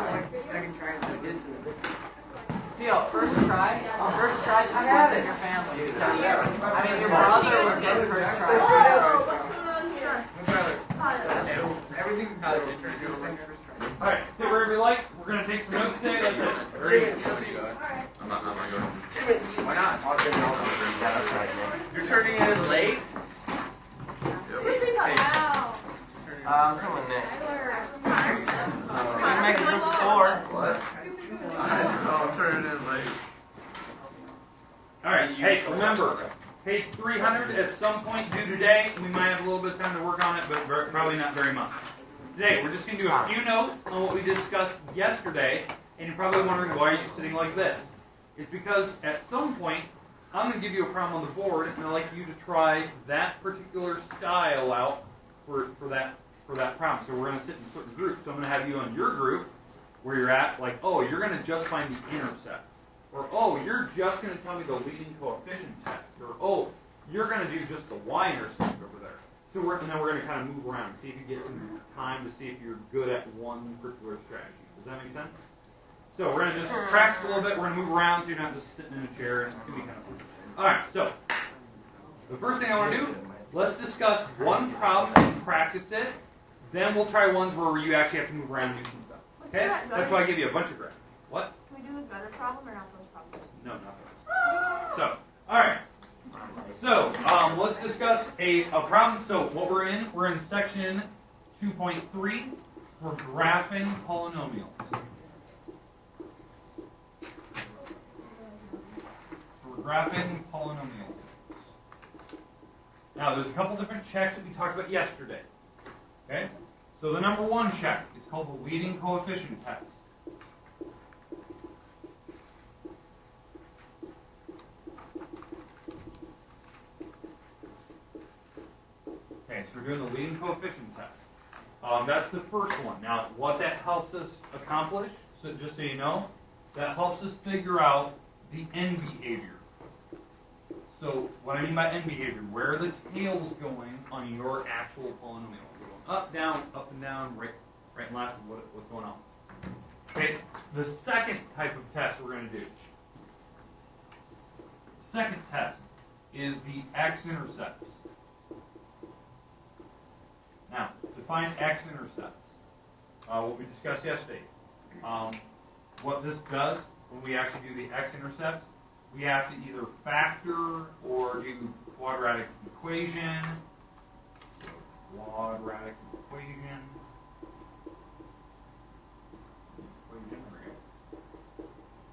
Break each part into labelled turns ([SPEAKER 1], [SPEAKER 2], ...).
[SPEAKER 1] second try to get to it. Theo, first try, just look at your family. I mean, your brother was good first try. Everything Tyler did try to do was first try.
[SPEAKER 2] Alright, sit wherever you like. We're going to take some notes today. That's it. Ready?
[SPEAKER 3] I'm not going.
[SPEAKER 1] Why not?
[SPEAKER 3] I'll get it.
[SPEAKER 1] You're turning in late?
[SPEAKER 3] Someone next. You make a group of 4. What? I'm turning in late.
[SPEAKER 2] Alright, hey, remember, page 300 at some point due today. We might have a little bit of time to work on it, but probably not very much. Today, we're just going to do a few notes on what we discussed yesterday, and you're probably wondering, why are you sitting like this? It's because at some point, I'm going to give you a problem on the board, and I'd like you to try that particular style out for that problem. So we're going to sit in certain groups. So I'm going to have you on your group, where you're at, like, oh, you're going to just find the intercept. Or, oh, you're just going to tell me the leading coefficient test. Or, oh, you're going to do just the y-intercept over there. So and then we're going to kind of move around, see if you get some time to see if you're good at one particular strategy. Does that make sense? So we're going to just practice a little bit. We're going to move around so you're not just sitting in a chair, and it's going to be kind of fun. All right, so the first thing I want to do, let's discuss one problem and practice it. Then we'll try ones where you actually have to move around and do some stuff. Okay? That's why I give you a bunch of graphs. What?
[SPEAKER 4] Can we do the gutter problem or not those problems?
[SPEAKER 2] No, not those. So, all right. So, let's discuss a problem. So, what we're in section 2.3 for graphing polynomials. We're graphing polynomials. Now, there's a couple different checks that we talked about yesterday. Okay? So, the number one check is called the leading coefficient test. Okay, so we're doing the leading coefficient test. That's the first one. Now, what that helps us accomplish, so just so you know, that helps us figure out the end behavior. So, what I mean by end behavior, where are the tails going on your actual polynomial? Going up, down, right and left, what's going on? Okay, the second type of test we're going to do. The second test is the x-intercepts. Now, to find x-intercepts, what we discussed yesterday, what this does when we actually do the x-intercepts, we have to either factor or do quadratic equation. Quadratic equation.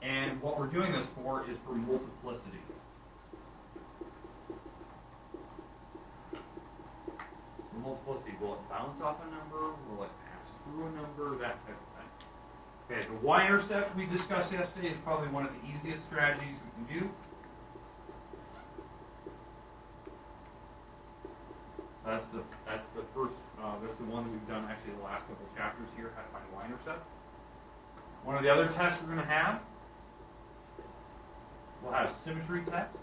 [SPEAKER 2] And what we're doing this for is for multiplicity. Multiplicity, will it bounce off a number? Will it pass through a number? That type of thing. Okay, the y-intercept we discussed yesterday is probably one of the easiest strategies we can do. That's the first. That's the one that we've done actually the last couple of chapters here. How to find y-intercept. One of the other tests we're going to have. We'll have a symmetry test.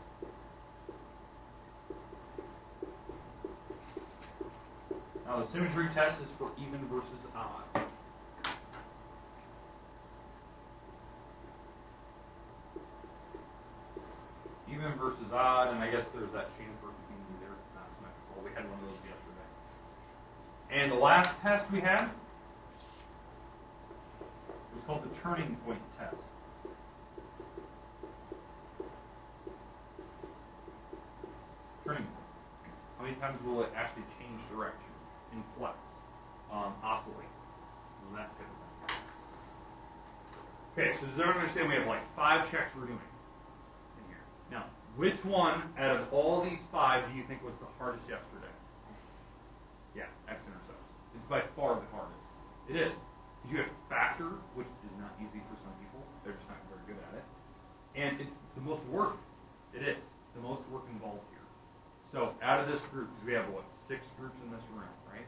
[SPEAKER 2] Now the symmetry test is for even versus odd. Even versus odd, and I guess there's that chain for either not symmetrical. We had one of those yesterday. And the last test we had was called the turning point test. Turning point. How many times will it actually change direction? Inflect, oscillate, that type of thing. Okay, so does everyone understand we have like 5 checks we're doing in here? Now, which one out of all these 5 do you think was the hardest yesterday? Yeah, x-intercepts. It's by far the hardest. It is. Because you have to factor, which is not easy for some people. They're just not very good at it. And it's the most work. It is. It's the most work involved here. So out of this group, because we have, what, 6 groups in this room, right?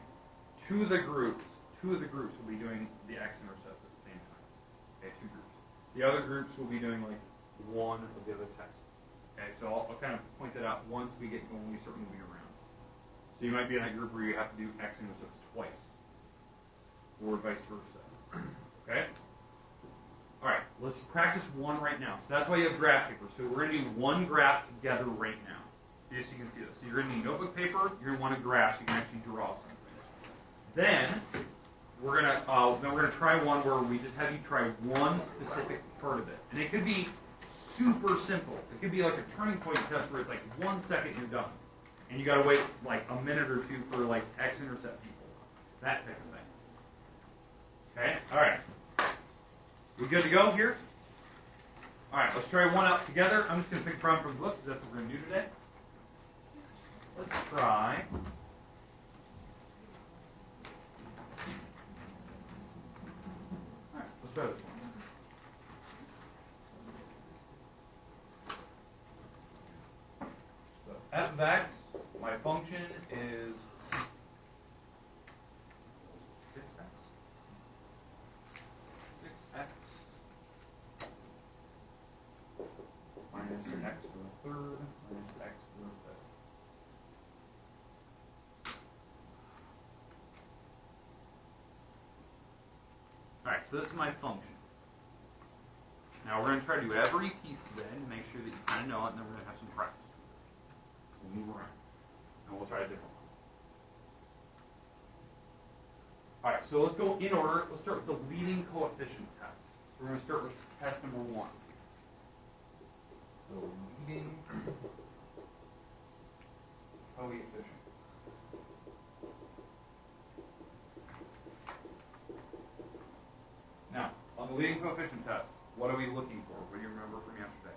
[SPEAKER 2] Two of the groups will be doing the x-intercepts at the same time. Okay, 2 groups. The other groups will be doing, like, one of the other tests. Okay, so I'll kind of point that out once we get going, we start moving around. So you might be in that group where you have to do x-intercepts twice, or vice versa. Okay? let's practice one right now. So that's why you have graph paper. So we're going to do one graph together right now, just so you can see this. So you're going to need notebook paper. You're going to want a graph so you can actually draw something. Then we're gonna try one where we just have you try one specific part of it, and it could be super simple. It could be like a turning point test where it's like 1 second you're done, and you got to wait like a minute or two for like x-intercept people, that type of thing. Okay, all right. We good to go here? All right, let's try one out together. I'm just gonna pick a problem from the book because that's what we're gonna do today. Let's try. Let's try this one. So f of x, my function is 6x. 6x minus x to the third minus x to the fifth. Alright, so this is my function. Now we're going to try to do every piece today to make sure that you kind of know it, and then we're going to have some practice. We'll move around. And we'll try a different one. Alright, so let's go in order. Let's start with the leading coefficient test. So we're going to start with test number 1. So leading coefficient. Now, on the leading coefficient test, what are we looking for? What do you remember from yesterday?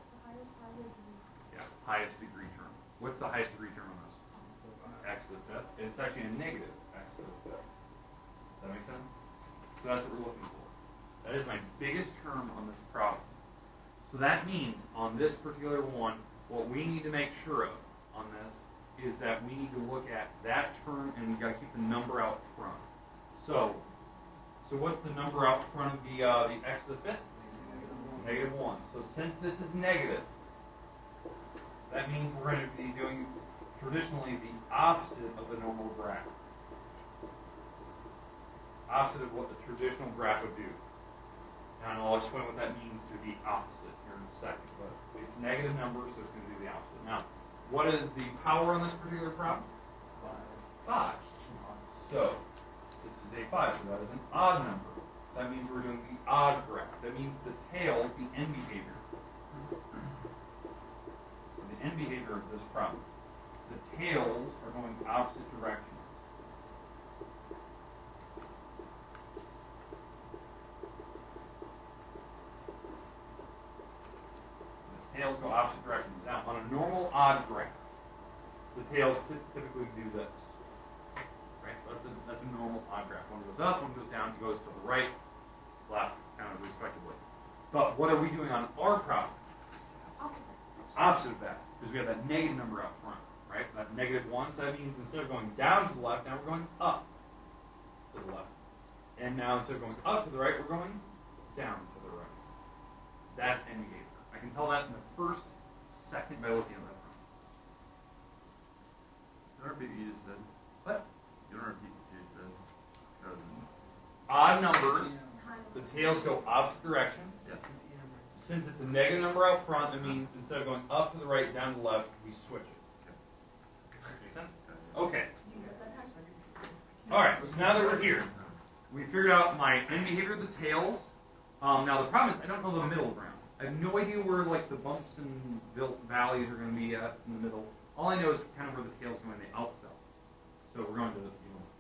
[SPEAKER 2] Yeah, highest degree term. What's the highest degree term on this? X to the fifth. It's actually a negative x to the fifth. Does that make sense? So that's what we're looking for. That is my biggest term on this problem. So that means on this particular one, what we need to make sure of on this is that we need to look at that term and we've got to keep the number out front. So what's the number out front of the x to the fifth? Negative 1. So since this is negative, that means we're going to be doing traditionally the opposite of the normal graph. Opposite of what the traditional graph would do. And I'll explain what that means to be opposite here in a second. But it's negative number, so it's going to do the opposite. Now, what is the power on this particular problem? 5. So this is a 5, so that is an odd number. So that means we're doing the odd graph. That means the tails, the end behavior. So the end behavior of this problem. The tails are going opposite directions. The tails go opposite directions. Now, on a normal odd graph, the tails typically do this. Right? That's a normal odd graph. One goes up, one goes down, it goes to the right, left, kind of respectively. But what are we doing on our problem? Opposite of that, because we have that negative number out front, right? That negative 1, so that means instead of going down to the left, now we're going up to the left. And now instead of going up to the right, we're going down to the right. That's end behavior. I can tell that in the first second by looking at that problem.
[SPEAKER 3] You don't repeat what you just said.
[SPEAKER 2] What?
[SPEAKER 3] You don't repeat what you just said.
[SPEAKER 2] Odd numbers, the tails go opposite directions.
[SPEAKER 3] Yeah.
[SPEAKER 2] Since it's a negative number out front, that means instead of going up to the right, down to the left, we switch it. Make sense? Okay. Alright, so now that we're here, we figured out my end behavior of the tails. Now the problem is I don't know the middle ground. I have no idea where like the bumps and valleys are going to be at in the middle. All I know is kind of where the tails go in the outcells. So we're going to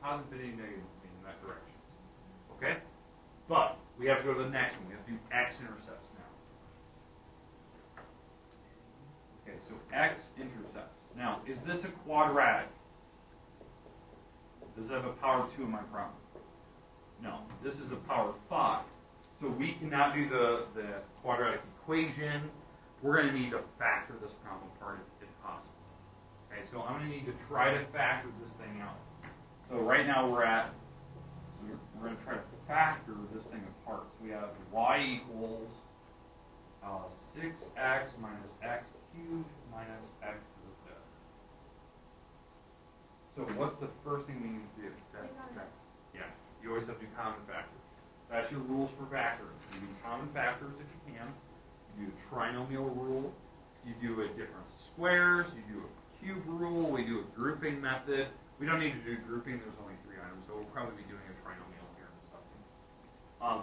[SPEAKER 2] positive infinity, negative infinity in that direction. Okay? But we have to go to the next one. We have to do x-intercepts now. Okay, so x-intercepts. Now, is this a quadratic? Does it have a power 2 in my problem? No. This is a power 5. So we cannot do the quadratic equation. We're going to need to factor this problem apart if possible. Okay, so I'm going to need to try to factor this thing out. So right now we're going to try to factor this thing apart. So we have y equals 6x minus x cubed minus x to the fifth. So what's the first thing we need to do? Yeah, you always have to do common factors. That's your rules for factoring. You do common factors if you can. trinomial rule. You do a difference of squares. You do a cube rule. We do a grouping method. We don't need to do grouping. There's only 3 items, so we'll probably be doing a trinomial here in a second.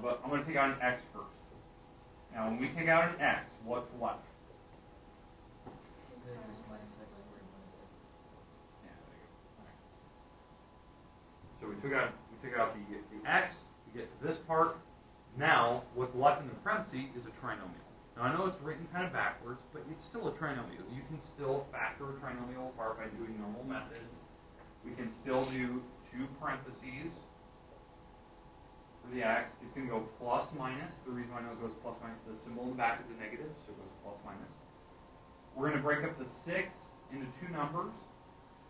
[SPEAKER 2] But I'm going to take out an x first. Now, when we take out an x, what's left?
[SPEAKER 3] 6 minus x squared minus x.
[SPEAKER 2] Yeah, there you go. Right. So we took out the x. We get to this part. Now, what's left in the parentheses is a trinomial. Now, I know it's written kind of backwards, but it's still a trinomial. You can still factor a trinomial apart by doing normal methods. We can still do 2 parentheses for the x. It's going to go plus minus. The reason why I know it goes plus minus, the symbol in the back is a negative, so it goes plus minus. We're going to break up the 6 into 2 numbers.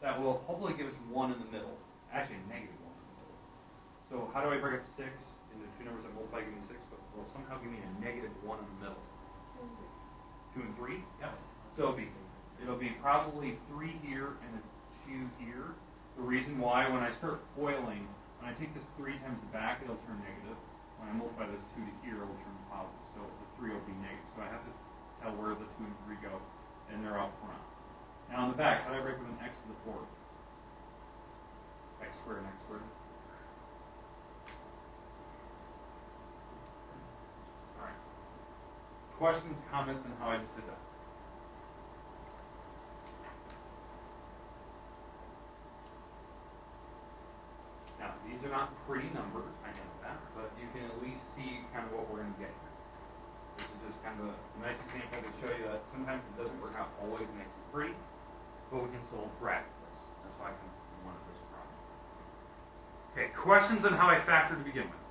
[SPEAKER 2] That will hopefully give us 1 in the middle. Actually, a negative 1 in the middle. So how do I break up 6 into 2 numbers that multiply give me 6, but will somehow give me a negative 1 in the middle? 2 and 3? Yep. So it'll be probably 3 here and a 2 here. The reason why, when I start FOILing, when I take this 3 times the back, it'll turn negative. When I multiply this 2 to here, it'll turn positive. So the 3 will be negative. So I have to tell where the 2 and 3 go, and they're out front. Now on the back, how do I break with an x to the 4th? X squared and x squared. All right. Questions, comments on how I just did that? Now, these are not pretty numbers, I know that, but you can at least see kind of what we're going to get here. This is just kind of a nice example to show you that sometimes it doesn't work out always nice and pretty, but we can still graph this. That's why I can wanted this problem. Okay, questions on how I factored to begin with.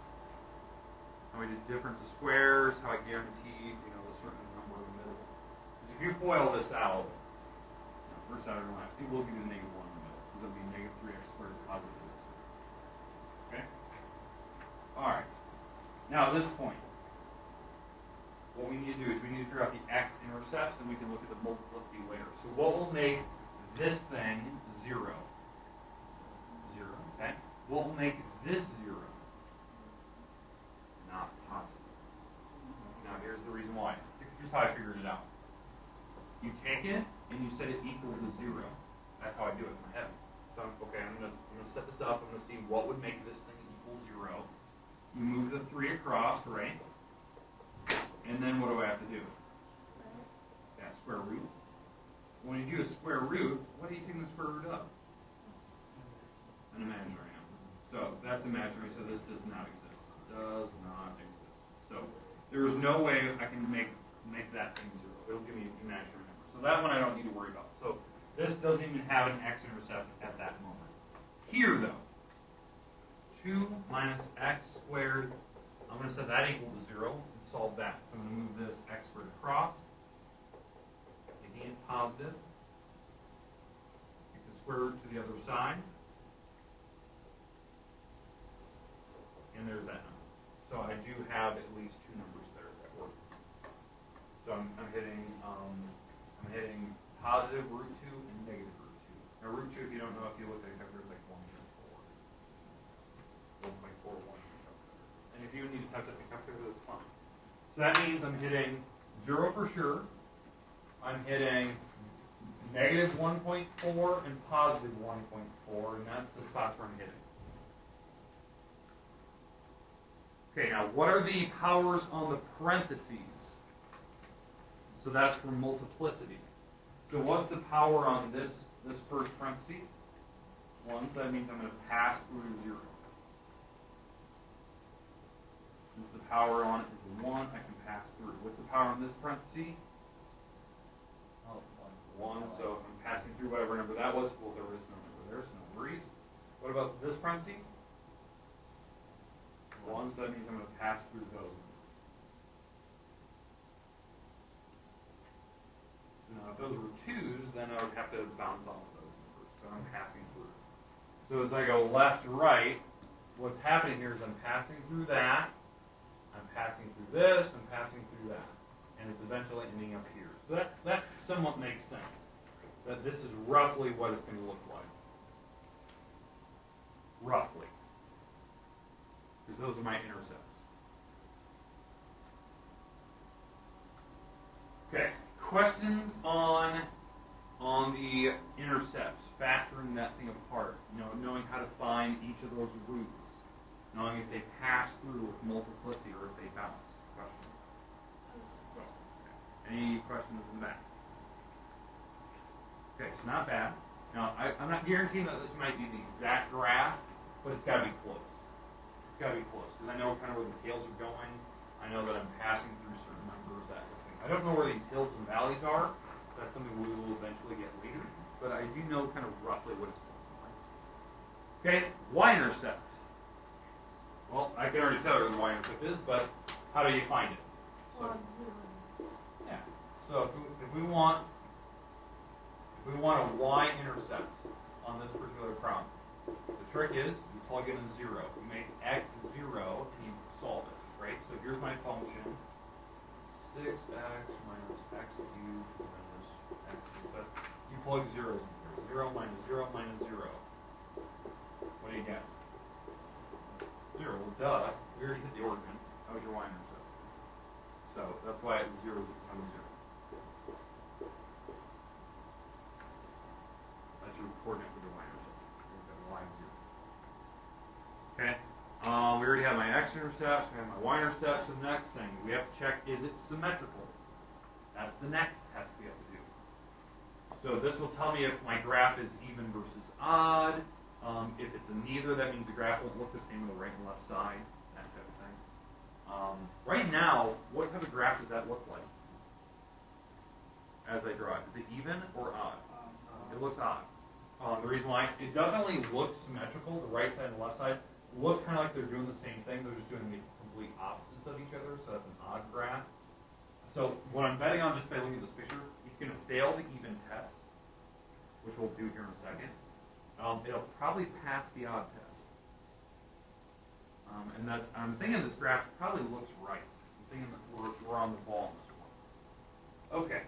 [SPEAKER 2] How we did difference of squares, how I guaranteed, a certain number in the middle. Because if you FOIL this out, first out or last, it will give you the negative 1 in the middle, because it'll be negative 3x squared is positive 2x squared. Okay? Alright. Now at this point, what we need to do is we need to figure out the x-intercepts, and we can look at the multiplicity later. So what will make this thing 0? 0, okay? What will make this 0? Not positive. Now here's the reason why. Here's how I figured it out. You take it and you set it equal to 0. That's how I do it in my head. So okay, I'm gonna set this up. I'm gonna see what would make this thing equal 0. You move the 3 across, right? And then what do I have to do? Yeah, square root. When you do a square root, what are you taking the square root of? An imaginary number. So that's imaginary, so this does not exist. Does not exist. So there is no way I can make that thing 0. It'll give me an imaginary number. So that one I don't need to worry about. So this doesn't even have an x-intercept at that moment. Here though, 2 minus x squared, I'm going to set that equal to 0 and solve that. So I'm going to move this x squared across, making it positive. Take the square root to the other side. And there's that number. So I do have at least 2 numbers there that work. So I'm hitting positive root 2 and negative root 2. Now root 2, if you don't know, if you look at it, there's like 1.4. 1.41. And if you need to type that in the calculator, that's fine. So that means I'm hitting 0 for sure. I'm hitting negative 1.4 and positive 1.4, and that's the spots where I'm hitting. Okay, now what are the powers on the parentheses? So that's for multiplicity. So what's the power on this first parenthesis? 1, so that means I'm going to pass through 0. Since the power on it is 1, I can pass through. What's the power on this parenthesis? 1, so if I'm passing through whatever number that was, well, there is no number there, so no worries. What about this parenthesis? 1, so that means I'm going to pass through those numbers. Now, if those were 2s, then I would have to bounce off of those numbers, so I'm passing through. So as I go left to right, what's happening here is I'm passing through that, I'm passing through this, I'm passing through that, and it's eventually ending up here. So that somewhat makes sense, that this is roughly what it's going to look like. Roughly. Because those are my intercepts. questions on the intercepts, factoring that thing apart, knowing how to find each of those roots, knowing if they pass through with multiplicity or if they bounce. Questions? Any questions in the back? Okay, it's not bad. Now, I'm not guaranteeing that this might be the exact graph, but it's got to be close. It's got to be close, because I know kind of where the tails are going. I know that I'm passing through certain numbers, that kind of thing. I don't know where these hills and valleys are. That's something we will eventually get later. But I do know kind of roughly what it's looking like. Okay, y-intercept. Well, I can already tell you what the y-intercept is, but how do you find it? So, yeah. So if we want a y-intercept on this particular problem, the trick is you plug in a 0. You make x 0 and you solve it, right? So here's my function: 6x minus x cubed minus x. But you plug zeros in here. 0 minus 0 minus 0. What do you get? 0. Well, duh. We already hit the origin. That was your y-intercept. So that's why 0 is becoming 0. That's your coordinate for the y-intercept. Y is 0. Okay. We already have my x-intercepts. We have my y-intercepts. So the next thing we have to check: is it symmetrical? That's the next test we have to do. So this will tell me if my graph is even versus odd. If it's a neither, that means the graph won't look the same on the right and left side, that type of thing. Right now, what type of graph does that look like as I draw it? Is it even or odd? It looks odd. The reason why, it definitely looks symmetrical. The right side and the left side look kind of like they're doing the same thing. They're just doing the complete opposites of each other, so that's an odd graph. So what I'm betting on just by looking at this picture, it's going to fail the even test, which we'll do here in a second. It'll probably pass the odd test. And I'm thinking this graph probably looks right. I'm thinking that we're on the ball on this one. Okay.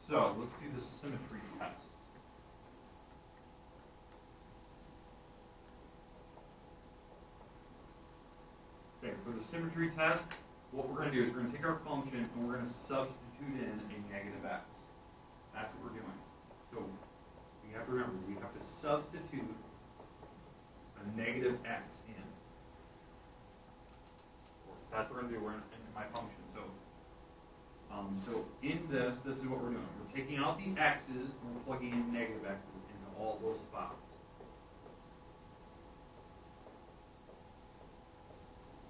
[SPEAKER 2] So let's do the symmetry test. Okay, for the symmetry test, what we're going to do is we're going to take our function and we're going to substitute in a negative x. That's what we're doing. So we have to remember, we have to substitute a negative x in. That's what we're going to do. We're in my function. So in this is what we're doing. We're taking out the x's and we're plugging in negative x's into all those spots.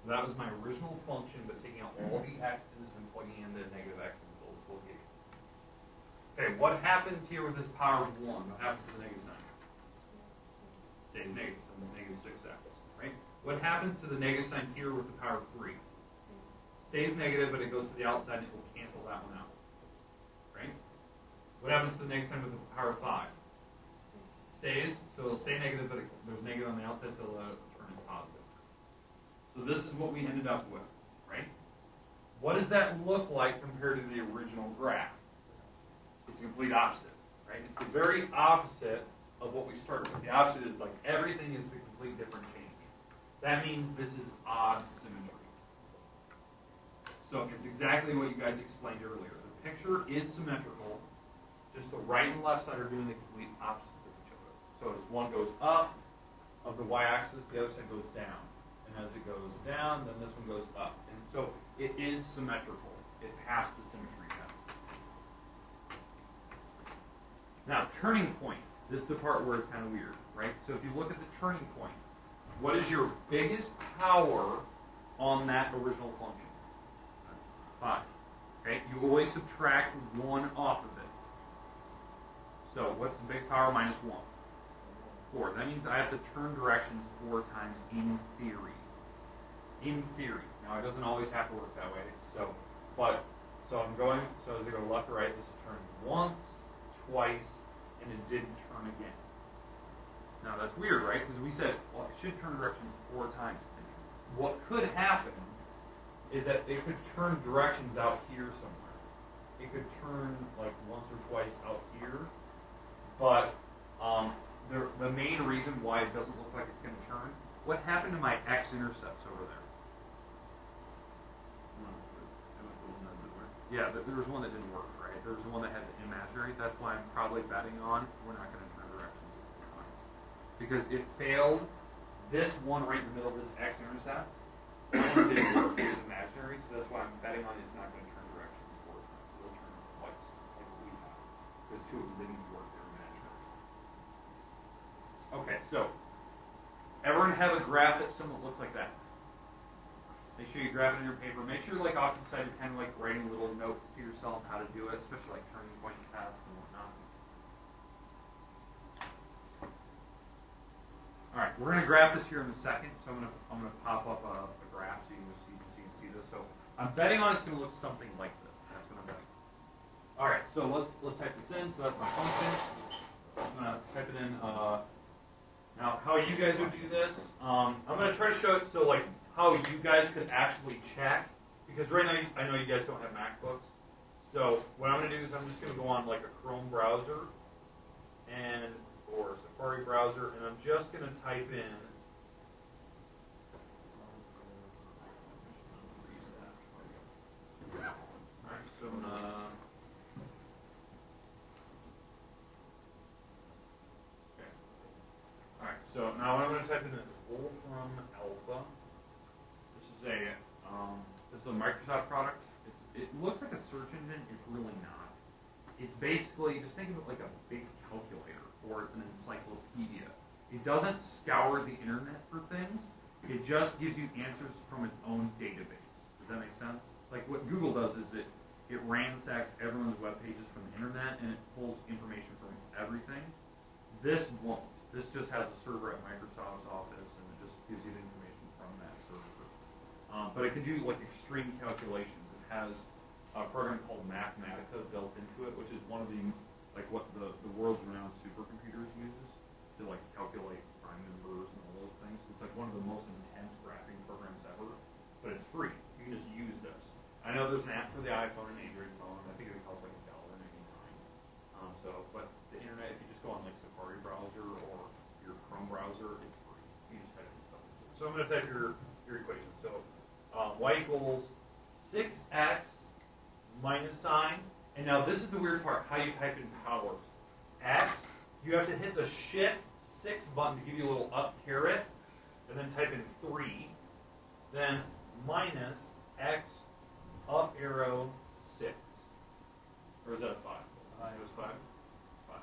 [SPEAKER 2] So that was my original function, but taking out all the x's and plugging in the negative x's until this will give. Okay, what happens here with this power of 1? What happens to the negative sign? Stays negative, so negative 6x, right? What happens to the negative sign here with the power of 3? Stays negative, but it goes to the outside and it will cancel that one out, right? What happens to the negative sign with the power of 5? Stays, so it'll stay negative, but there's negative on the outside, so it'll turn into positive. So this is what we ended up with, right? What does that look like compared to the original graph? It's the complete opposite, right? It's the very opposite of what we started with. The opposite is like everything is the complete different change. That means this is odd symmetry. So it's exactly what you guys explained earlier. The picture is symmetrical, just the right and left side are doing the complete opposites of each other. So as one goes up of the y-axis, the other side goes down. And as it goes down, then this one goes up. And so it is symmetrical. It passed the symmetry test. Now, turning points. This is the part where it's kind of weird, right? So if you look at the turning points, what is your biggest power on that original function? 5. Okay? You always subtract 1 off of it. So what's the biggest power minus 1? 4. That means I have to turn directions 4 times in theory. In theory. Now it doesn't always have to work that way. So I'm going, so as I go left to right, this is turning once, twice, and it didn't turn again. Now that's weird, right? Because we said, well, it should turn directions 4 times. What could happen is that it could turn directions out here somewhere. It could turn like once or twice out here, but the main reason why it doesn't look like it's going to turn, what happened to my x-intercepts over there? Yeah, there was one that didn't work, right? There was one that had the imaginary. That's why I'm probably betting on we're not going to turn directions. Because it failed this one right in the middle of this x-intercept. That one didn't work. It was imaginary, so that's why I'm betting on it's not going to turn directions 4 times. It'll turn twice, like we have. Because 2 of them didn't work. They're imaginary. Okay, so everyone have a graph that somewhat looks like that. Make sure you graph it in your paper. Make sure, like, off to the side, you're kind of like writing a little note to yourself how to do it, especially like turning point tests and whatnot. All right, we're gonna graph this here in a second. So I'm gonna pop up a graph so you can see this. So I'm betting on it's gonna look something like this. That's what I'm betting. All right, so let's type this in. So that's my function. I'm gonna type it in. Now, how you guys would do this? I'm gonna try to show it so like. How you guys could actually check, because right now I know you guys don't have MacBooks. So what I'm going to do is I'm just going to go on like a Chrome browser or Safari browser, and I'm just going to type in. All right, so I'm gonna. Okay. All right, so now what I'm going to type in is Wolfram Alpha. This is a Microsoft product. It looks like a search engine. It's really not. It's basically, just think of it like a big calculator, or it's an encyclopedia. It doesn't scour the internet for things. It just gives you answers from its own database. Does that make sense? Like what Google does is it ransacks everyone's web pages from the internet, and it pulls information from everything. This won't. This just has a server at Microsoft's office, and it just gives you the information from that server. But it can do like extreme calculations. It has a program called Mathematica built into it, which is one of the what the world's renowned supercomputers uses to like calculate prime numbers and all those things. It's like one of the most intense graphing programs ever, but it's free. You can just use this. I know there's an app for the iPhone and Android phone. I think it costs like $1.99. But the internet, if you just go on like Safari browser or your Chrome browser, it's free. You just type in stuff. So I'm going to type your equation. So y equals 6x minus sign. And now this is the weird part, how you type in powers. X, you have to hit the shift 6 button to give you a little up caret, and then type in 3. Then minus x up arrow 6. Or is that a 5? It was 5? 5.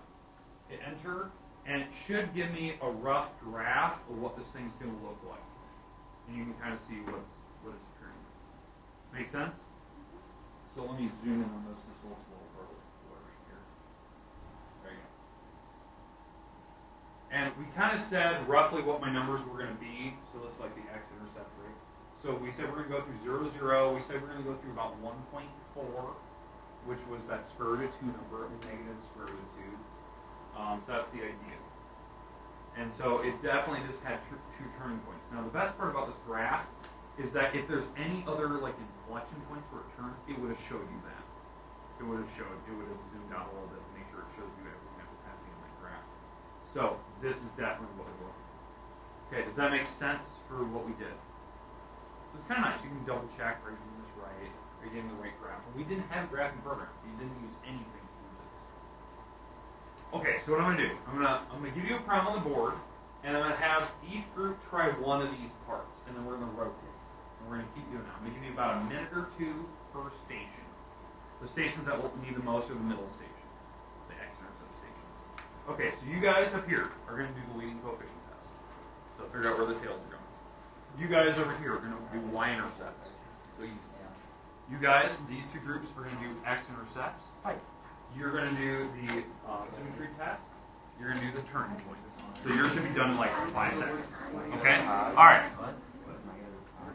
[SPEAKER 2] Hit enter, and it should give me a rough graph of what this thing's going to look like. And you can kind of see what it's appearing. Make sense? So let me zoom in on this. This looks a little blurry here. There you go. And we kind of said roughly what my numbers were going to be. So that's like the x-intercept rate. So we said we're going to go through 0, 0. We said we're going to go through about 1.4, which was that square root of 2 number, negative square root of 2. So that's the idea. And so it definitely just had 2 turning points. Now the best part about this graph is that if there's any other like inflection points where it turns, it would have showed you that. It would have zoomed out a little bit to make sure it shows you everything that was happening in that graph. So this is definitely what we're looking for. Okay, does that make sense for what we did? So it's kind of nice. You can double check, are you doing this right? Are you getting the right graph? And we didn't have a graphing program. You didn't use anything to do this. Okay, so what I'm gonna do, I'm gonna give you a problem on the board, and I'm gonna have each group try one of these parts, and then we're gonna rotate. And we're gonna keep doing that. I'm gonna give you about a minute or 2 per station. The stations that will need the most are the middle station, the x-intercept station. Okay, so you guys up here are gonna do the leading coefficient test. So figure out where the tails are going. You guys over here are gonna do y-intercepts. You guys, these 2 groups, are gonna do x-intercepts. You're going to do the symmetry test. You're going to do the turning point. So yours should be done in like 5 seconds. Okay? All right.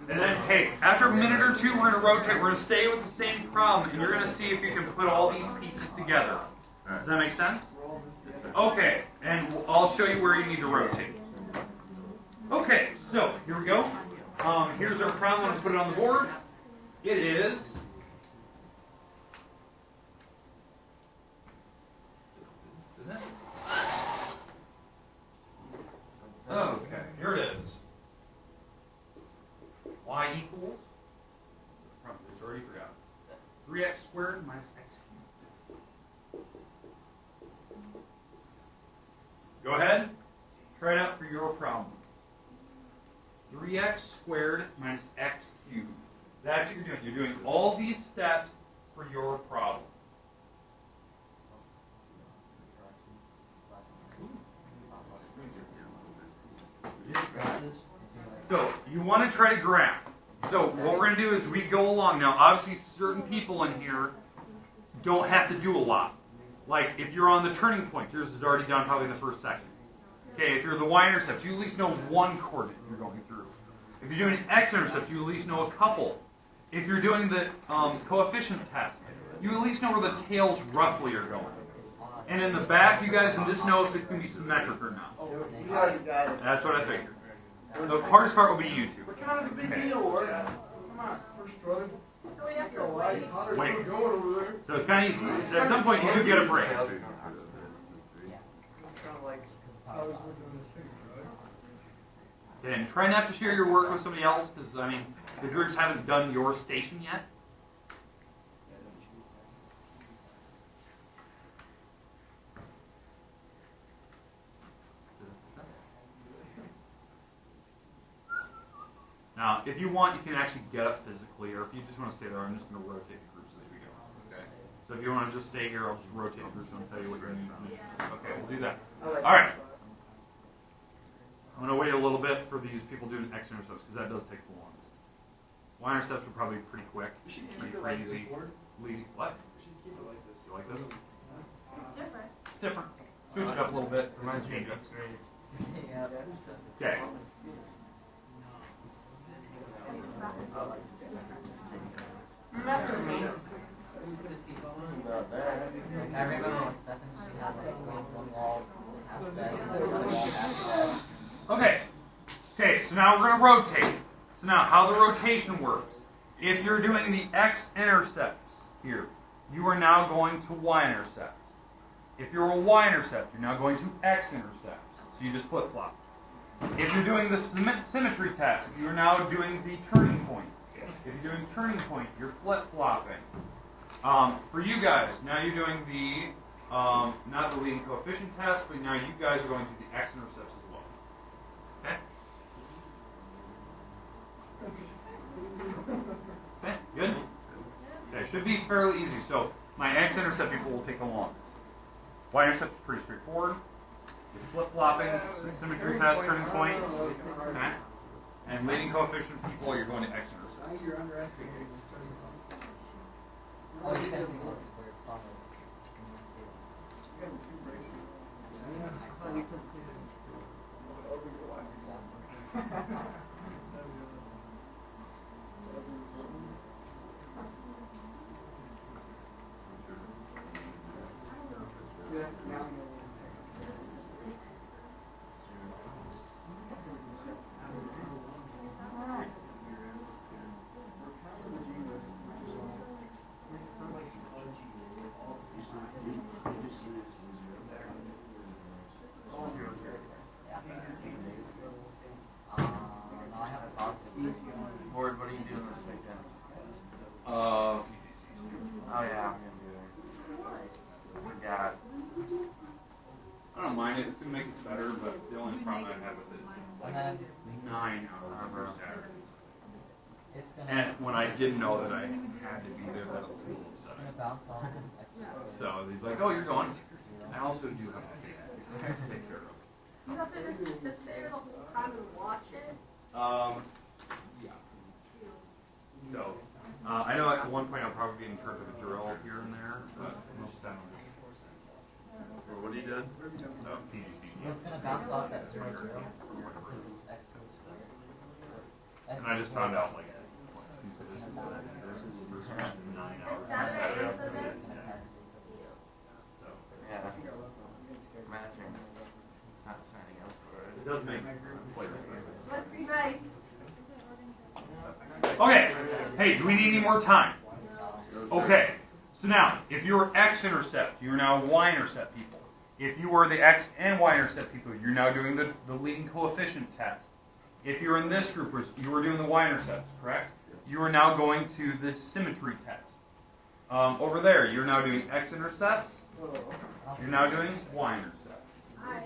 [SPEAKER 2] And then, hey, after a minute or 2, we're going to rotate. We're going to stay with the same problem, and you're going to see if you can put all these pieces together. Does that make sense? Okay, and I'll show you where you need to rotate. Okay, so here we go. Here's our problem. I'm going to put it on the board. It is... Okay, here it is. Y equals, it's already forgotten, 3x squared minus x cubed. Go ahead. Try it out for your problem. 3x squared minus x cubed. That's what you're doing. You're doing all these steps for your problem. So you want to try to graph. So what we're going to do is we go along. Now, obviously, certain people in here don't have to do a lot. Like if you're on the turning point, yours is already done probably in the first section. Okay, if you're the y-intercept, you at least know one coordinate you're going through. If you're doing an x-intercept, you at least know a couple. If you're doing the coefficient test, you at least know where the tails roughly are going. And in the back, you guys can just know if it's going to be symmetric or not. That's what I figured. The hardest part will be you two.
[SPEAKER 3] What kind of a big deal, Ward? Come on, we're struggling.
[SPEAKER 4] So we have to wait.
[SPEAKER 2] Wait. So it's kind of easy. At some point, you do get a break. And try not to share your work with somebody else, because, I mean, the groups haven't done your station yet. Now, if you want, you can actually get up physically, or if you just want to stay there, I'm just going to rotate the groups as we go. Okay. So if you want to just stay here, I'll just rotate the groups and tell you what you need. Okay, we'll do that. All right. I'm going to wait a little bit for these people doing x-intercepts, because that does take the longest. Y-intercepts are probably pretty quick. Pretty easy. What? You like this?
[SPEAKER 4] It's different.
[SPEAKER 2] It's different. Switch it up a little bit. Reminds me of okay.
[SPEAKER 1] Mess with me.
[SPEAKER 5] I remember when Stephen, she had like one wall,
[SPEAKER 2] Okay. Okay, so now we're going to rotate. So now how the rotation works. If you're doing the x-intercepts here, you are now going to y-intercepts. If you're a y-intercept, you're now going to x-intercepts. So you just flip-flop. If you're doing the symmetry test, you are now doing the turning point. If you're doing turning point, you're flip-flopping. For you guys, now you're doing the, not the leading coefficient test, but now you guys are going to the x-intercepts as well. Okay? Okay, good? Okay, should be fairly easy. So my x-intercept people will take along. Y-intercept is pretty straightforward. Flip-flopping, symmetry test, turning points. Okay? And leading coefficient people, you're going to x-intercept.
[SPEAKER 3] You're underestimating this turning point.
[SPEAKER 5] oh, you guys think it's square solid.
[SPEAKER 3] Ward, what are you doing this weekend? Oh yeah, I'm gonna do it. Forgot.
[SPEAKER 2] I don't mind it. It's going to make it better, but the only problem I have with it is it's like 9 hours per Saturday. And when I didn't know that I had to be there, that was a little upsetting. So he's like, oh, you're going? I also do have to take care of it.
[SPEAKER 4] You have to just sit there the whole time and watch it?
[SPEAKER 2] Yeah. So, I know at one point I'll probably be in charge of a drill here and there, but most of the time for what he did. So,
[SPEAKER 5] It's going to bounce off that zero zero because it's x to the square.
[SPEAKER 2] and I just found out, like, he said this is what it is. This is 9 hours.
[SPEAKER 4] It's Saturday and Sunday?
[SPEAKER 2] So,
[SPEAKER 3] Yeah. Matching. Not signing up for it.
[SPEAKER 2] it does make flavor.
[SPEAKER 4] Must be nice.
[SPEAKER 2] Okay. Hey, do we need any more time? Okay. So now, if you're x-intercept, you're now y-intercept people. If you are the x and y-intercept people, you're now doing the leading coefficient test. If you're in this group, you are doing the y-intercepts, correct? You are now going to the symmetry test. Over there, you're now doing x-intercepts. You're now doing y-intercepts.
[SPEAKER 5] I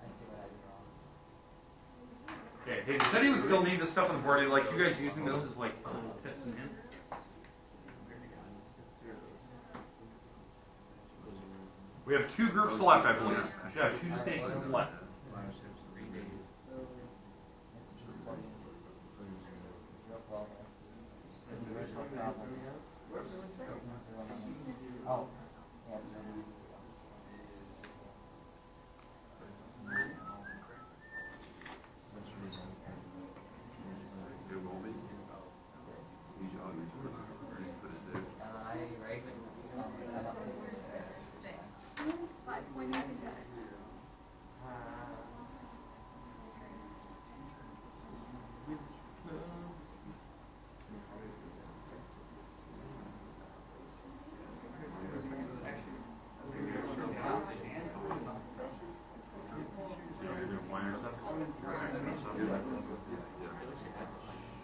[SPEAKER 5] see what I did wrong.
[SPEAKER 2] Okay, hey, does anyone still need this stuff on the board? Like, you guys using this as like little tips and hints? We have 2 groups left, I believe. We should have 2 stations left.
[SPEAKER 5] Oh, yeah,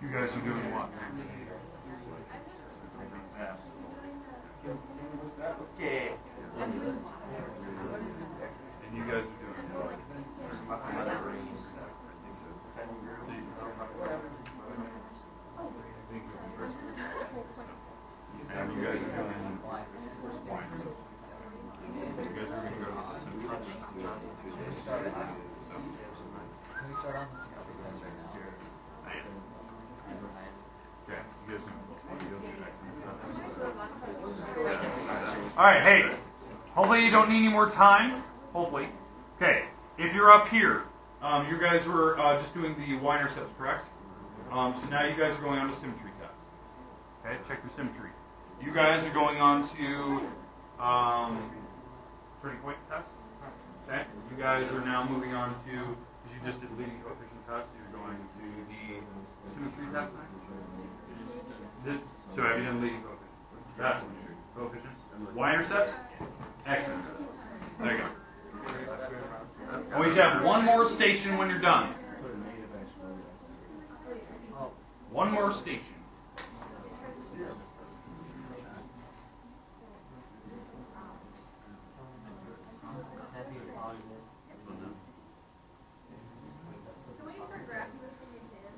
[SPEAKER 2] You guys are doing what?
[SPEAKER 3] Okay.
[SPEAKER 2] And you guys are doing what? And you guys are doing wine. You guys are going to go to
[SPEAKER 5] Can we start on the symmetry test right now?
[SPEAKER 2] okay, you guys all right, hey, hopefully you don't need any more time. Hopefully. Okay, if you're up here, you guys were just doing the y-intercepts, correct? So now you guys are going on to symmetry test. Okay, check your symmetry. You guys are going on to turning point test. Okay, you guys are now moving on to, because you just did leading coefficient test, you're going to the symmetry test now? So have you done leading coefficient? That's coefficient. Y-intercepts? Excellent. There you go. And we should have one more station when you're done. One more station.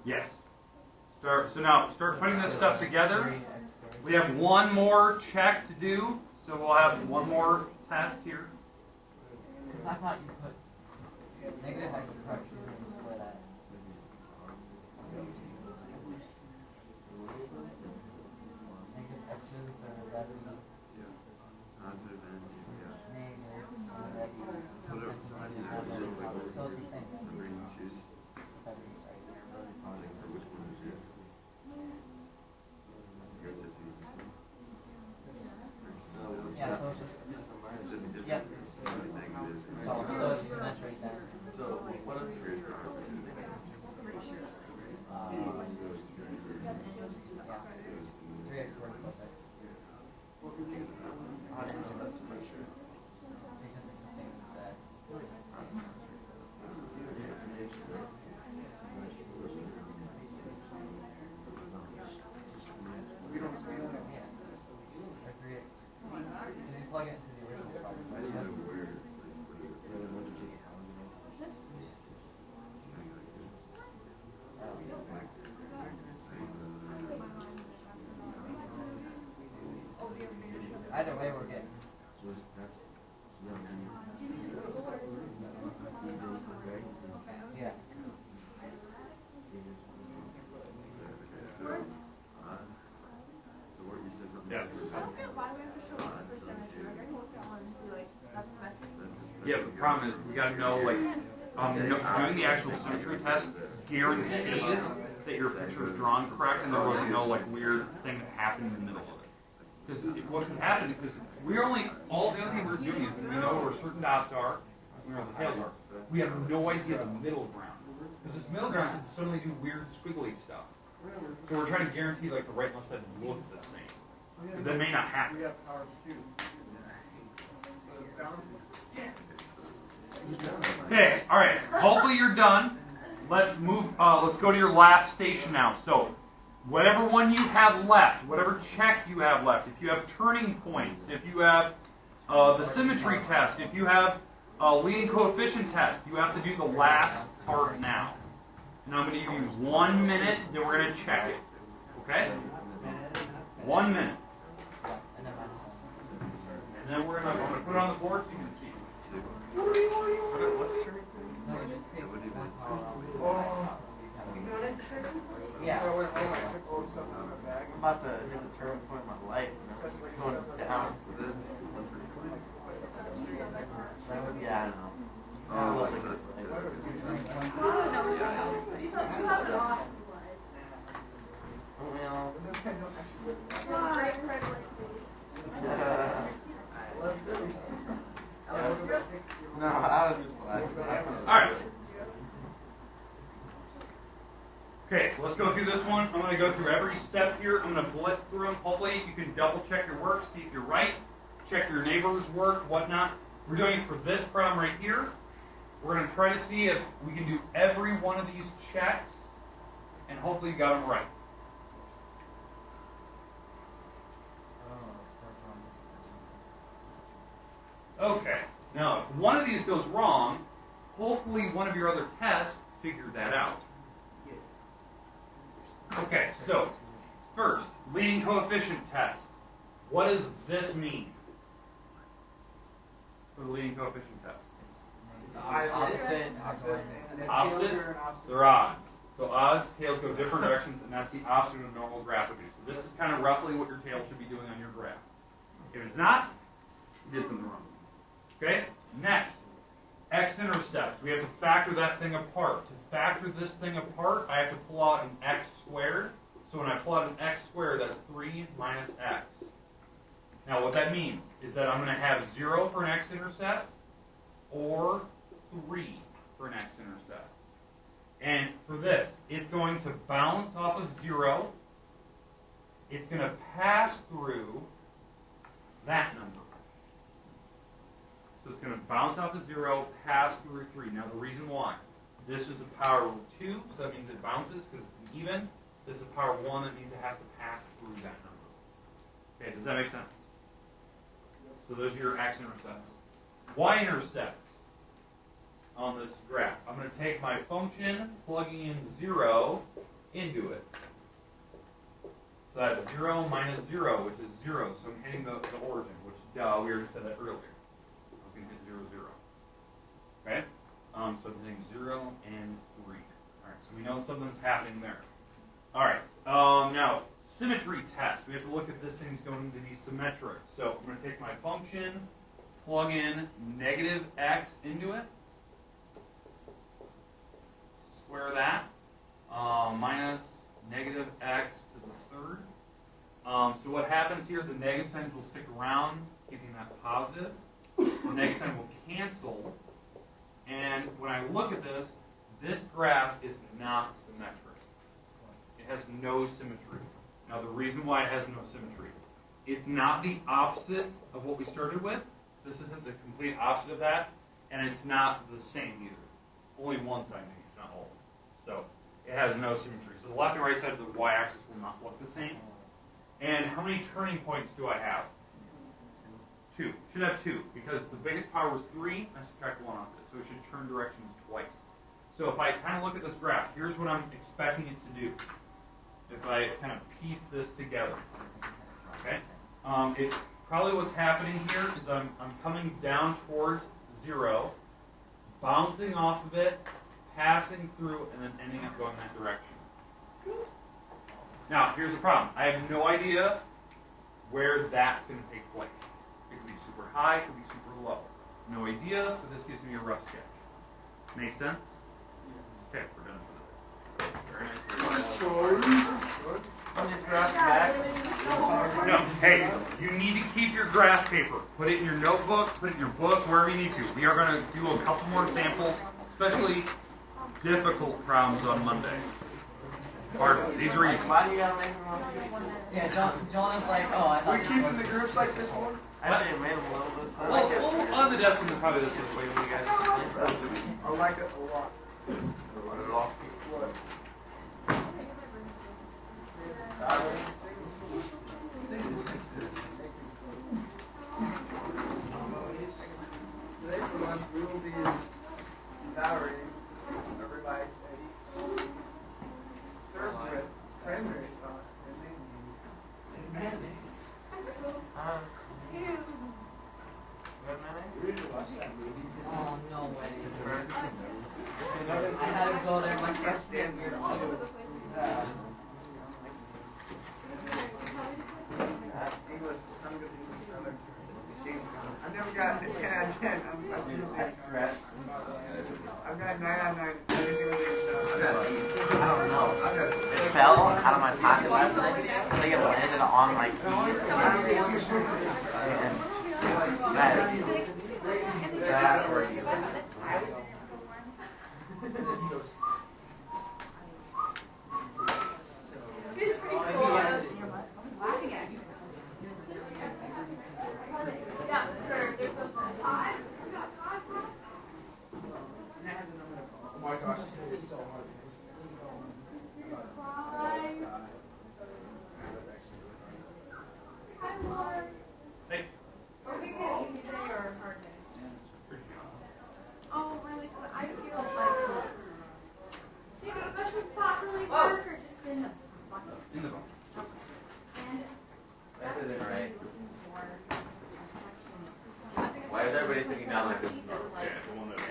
[SPEAKER 2] Yes. So now start putting this stuff together. We have one more check to do, so we'll have one more test here.
[SPEAKER 5] Because I thought you put negative x across and split at. Negative x for levity. So it's the same. Yeah, so it's just, yep. So it's symmetry then.
[SPEAKER 3] So, what is your
[SPEAKER 5] Yeah. 3x squared plus x.
[SPEAKER 3] how do you know that's symmetry?
[SPEAKER 5] Because it's the same exact. Yeah. Or 3x. Because you plug it into the original problem. Either way, we're good. Yeah.
[SPEAKER 2] Yeah.
[SPEAKER 4] Why do we have to show the percentage? Are they looking at one and be like, that's symmetry?
[SPEAKER 2] Yeah, the problem is we got to know, like, doing the actual symmetry test guarantees that your picture is drawn correct and there wasn't no, like, weird thing that happened in the middle of it. Because what can happen, because we're only, all the only thing we're doing is we know where certain dots are, we know where the tails are. We have no idea the middle ground. Because this middle ground can suddenly do weird squiggly stuff. So we're trying to guarantee, like, the right and left side looks the same. because that may not happen.
[SPEAKER 6] We have power of 2. So it's down to
[SPEAKER 2] Okay, all right. Hopefully you're done. Let's move. Let's go to your last station now. So, whatever one you have left, whatever check you have left, if you have turning points, if you have the symmetry test, if you have leading coefficient test, you have to do the last part now. And I'm going to give you 1 minute, then we're going to check it. Okay? 1 minute. And then I'm going to put it on the board so you can see.
[SPEAKER 3] What's your
[SPEAKER 5] No, you just take one power off.
[SPEAKER 6] I
[SPEAKER 5] Yeah.
[SPEAKER 6] went home, I took all the stuff out of my bag.
[SPEAKER 3] I'm about to hit the turning point in my life. It's going down. Yeah, I know. I love it. Well, no, I was just like,
[SPEAKER 2] All right. Okay, let's go through this one. I'm going to go through every step here. I'm going to blitz through them. Hopefully you can double check your work, see if you're right, check your neighbor's work, whatnot. We're doing it for this problem right here. We're going to try to see if we can do every one of these checks, and hopefully you got them right. Okay, now if one of these goes wrong, hopefully one of your other tests figured that out. Okay, so first, leading coefficient test. What does this mean for the leading coefficient test?
[SPEAKER 5] It's opposite.
[SPEAKER 2] Opposite? They're odds. So odds, tails go different directions, and that's the opposite of a normal graph would do. So this is kind of roughly what your tail should be doing on your graph. If it's not, you did something wrong. Okay? Next, x-intercepts. We have to factor that thing apart. To factor this thing apart, I have to pull out an x squared. So when I pull out an x squared, that's 3 minus x. Now what that means is that I'm going to have 0 for an x-intercept or 3 for an x-intercept. And for this, it's going to bounce off of 0. It's going to pass through that number. So it's going to bounce off of 0, pass through 3. Now the reason why. This is a power of 2, so that means it bounces because it's an even. This is a power of 1, that means it has to pass through that number. Okay, does that make sense? So those are your x-intercepts. Y-intercept on this graph. I'm going to take my function, plugging in 0 into it. So that's 0 minus 0, which is 0. So I'm hitting the origin, which, we already said that earlier. I was going to hit 0, 0. Okay? So I'm hitting 0 and 3. All right, so we know something's happening there. All right, now, symmetry test. We have to look at this thing's going to be symmetric. So I'm going to take my function, plug in negative x into it, square that, minus negative x to the third. So what happens here, the negative signs will stick around, keeping that positive. The negative sign will cancel. And when I look at this, this graph is not symmetric. It has no symmetry. Now the reason why it has no symmetry, it's not the opposite of what we started with. This isn't the complete opposite of that, and it's not the same either. Only one side changed, not all. So it has no symmetry. So the left and right side of the y-axis will not look the same. And how many turning points do I have? 2. Should have 2, because the biggest power was 3, I subtract 1 off it, so it should turn directions twice. So if I kind of look at this graph, here's what I'm expecting it to do. If I kind of piece this together, okay? Probably what's happening here is I'm coming down towards 0, bouncing off of it, passing through, and then ending up going that direction. Now, here's the problem. I have no idea where that's going to take place. It could be super high, it could be super low. No idea, but this gives me a rough sketch. Make sense? Okay, we're done for that. Very nice.
[SPEAKER 3] on these graphs back.
[SPEAKER 2] No, hey, you need to keep your graph paper. Put it in your notebook, put it in your book, wherever you need to. We are going to do a couple more samples, especially difficult problems on Monday. Hard. These are easy.
[SPEAKER 3] Why do you gotta make them on 60?
[SPEAKER 5] Yeah, John is like, oh, I thought
[SPEAKER 6] We
[SPEAKER 5] this
[SPEAKER 6] keeping
[SPEAKER 5] was-
[SPEAKER 6] the groups like this one?
[SPEAKER 3] Actually, it made them a little bit. So I
[SPEAKER 2] Well,
[SPEAKER 3] like it.
[SPEAKER 2] well, on the decimal, probably this is way you guys.
[SPEAKER 6] I like it a lot.
[SPEAKER 3] Put it off.
[SPEAKER 6] Today for lunch, we will be devouring everybody's Eddie. Served with cranberry sauce and mayonnaise.
[SPEAKER 3] Good mayonnaise?
[SPEAKER 5] Oh, no way. I had to go there my first day of year two.
[SPEAKER 6] English, some good English, other. I never got a 10 out of 10. I've got 9 out of 9. Every single day.
[SPEAKER 3] I don't know. It fell out of my pocket last night. I think it landed on my keys. And that or
[SPEAKER 4] He's pretty cool. I was laughing at you. Yeah, sure. There's a
[SPEAKER 6] Oh my gosh, it's so hard.
[SPEAKER 4] Hi, Lord.
[SPEAKER 2] Hey.
[SPEAKER 4] Are we gonna easy day or a hard day? Oh, really? 'Cause I feel like. Do you have a special spot really work or just in the bucket?
[SPEAKER 2] In the book.
[SPEAKER 4] And
[SPEAKER 3] this isn't right. Why is everybody sitting down like this?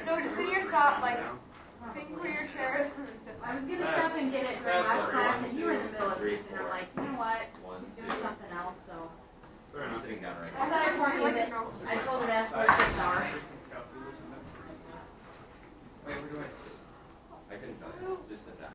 [SPEAKER 4] no, just sit in your spot, like, think where your chair is. I was gonna stop and get it during last class, and you were in the middle of teaching. I'm like, you know what? She's doing something else, so.
[SPEAKER 3] I'm sitting down right
[SPEAKER 4] I thought I'd warn you that I